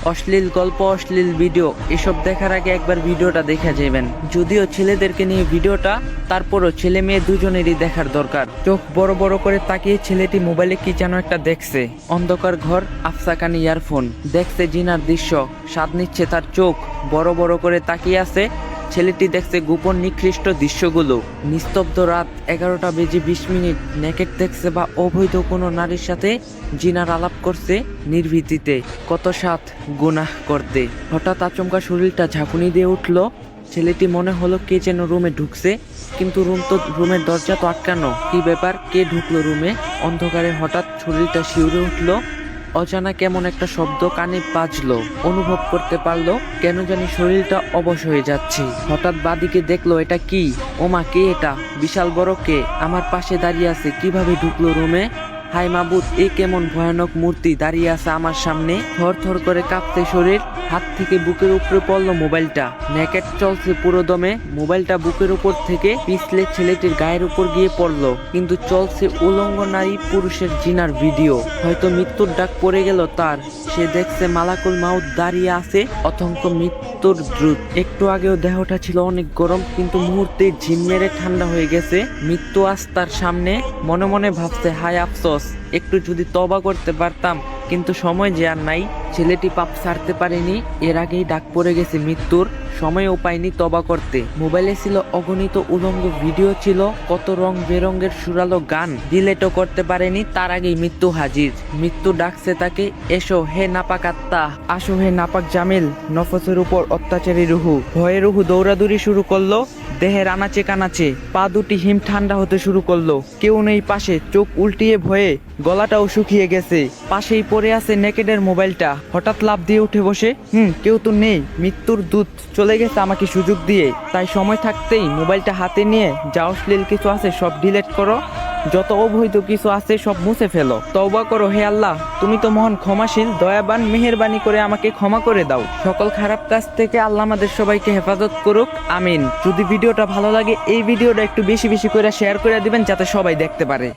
অশ্লীল গল্প, অশ্লীল ভিডিও এসব দেখার আগে একবার ভিডিওটা দেখা যাবেন। যদিও ছেলেদেরকে নিয়ে ভিডিওটা, তারপরও ছেলে মেয়ে দুজনেরই দেখার দরকার। চোখ বড় বড় করে তাকিয়ে ছেলেটি মোবাইলে কি যেন একটা দেখছে। অন্ধকার ঘর, আফসা কানে ইয়ারফোন, দেখছে জিনার দৃশ্য, স্বাদ নিচ্ছে তার চোখ। বড় বড় করে তাকিয়ে আছে ছেলেটি, দেখছে গোপন নিকৃষ্ট দৃশ্যগুলো। নিস্তব্ধ রাত, 11টা বেজে 20 মিনিট। নেকেট দেখছে বা অবৈধ কোনো নারীর সাথে জিনার আলাপ করছে নির্ভীতিতে। কত সাথ গুনাহ করতে। হঠাৎ আচমকা শরীরটা ঝাঁকুনি দিয়ে উঠল। ছেলেটি মনে হলো কে যেন রুমে ঢুকছে, কিন্তু রুমের দরজা তো আটকানো। কি ব্যাপার, কে ঢুকলো রুমে? অন্ধকারে হঠাৎ শরীরটা শিউরে উঠলো। অজানা কেমন একটা শব্দ কানে বাজলো। অনুভব করতে পারলো কেন জানি শরীরটা অবশ হয়ে যাচ্ছে। হঠাৎ বাদিকে দেখলো, এটা কি? ওমা, কে এটা? বিশাল বড় কে আমার পাশে দাঁড়িয়ে আছে? কিভাবে ঢুকলো রুমে? হাই মাবুদ, এ কেমন ভয়ানক মূর্তি দাঁড়িয়ে আছে আমার সামনে। থর থর করে কাঁপতে শরীর। হাত থেকে বুকের উপরে পড়লো মোবাইলটা। নেকেট চলছে পুরো দমে। মোবাইলটা বুকের উপর থেকে পিছলে ছেলেটির গায়ের উপর গিয়ে পড়লো, কিন্তু চলছে উলঙ্গ নারী পুরুষের জিনার ভিডিও। হয়তো মৃত্যুর ডাক পড়ে গেল তার। সে দেখছে মালাকুল মাউত দাঁড়িয়ে আছে, অথঙ্ক মৃত্যুর দ্রুত। একটু আগেও দেহটা ছিল অনেক গরম, কিন্তু মুহূর্তে ঝিম মেরে ঠান্ডা হয়ে গেছে। মৃত্যু আজ তার সামনে। মনে মনে ভাবছে, হায় আফসোস, একটু যদি তওবা করতে পারতাম, কিন্তু সময় যে আর নাই। ছেলেটি পাপ ছাড়তে পারেনি, এর আগেই ডাক পড়ে গেছে মৃত্যুর। সময়ও পায়নি তওবা করতে। মোবাইলে ছিল অগণিত উলঙ্গ ভিডিও, ছিল কত রং বেরঙের সুরালো গান। ডিলেটও করতে পারেনি, তার আগেই মৃত্যু হাজির। মৃত্যু ডাকছে তাকে, এসো হে নাপাক আত্মা, আসো হে নাপাক জামিল। নফসের উপর অত্যাচারী রুহু। ভয়ে রুহু দৌড়াদৌড়ি শুরু করলো। দেহের আনাচে কানাচে পা দুটি হিম ঠান্ডা হতে শুরু করলো। কেউ নেই পাশে, চোখ উল্টিয়ে ভয়ে গলাটাও শুকিয়ে গেছে। পাশেই পড়ে আছে নেকেডের মোবাইলটা। হঠাৎ লাফ দিয়ে উঠে বসে, কেউ তো নেই। মৃত্যুর দূত চলে গেছে আমাকে সুযোগ দিয়ে। তাই সময় থাকতেই মোবাইলটা হাতে নিয়ে যা অশ্লীল কিছু আছে সব ডিলিট করো, যত অবৈধ কিছু আছে সব মুছে ফেলো। তওবা করো হে আল্লাহ, তুমি তো মহান ক্ষমাশীল, দয়াবান। মেহেরবানি করে আমাকে ক্ষমা করে দাও। সকল খারাপ কাজ থেকে আল্লাহ আমাদের সবাইকে হেফাজত করুক, আমিন। যদি ভিডিওটা ভালো লাগে, এই ভিডিওটা একটু বেশি বেশি করে শেয়ার করে দিবেন, যাতে সবাই দেখতে পারে।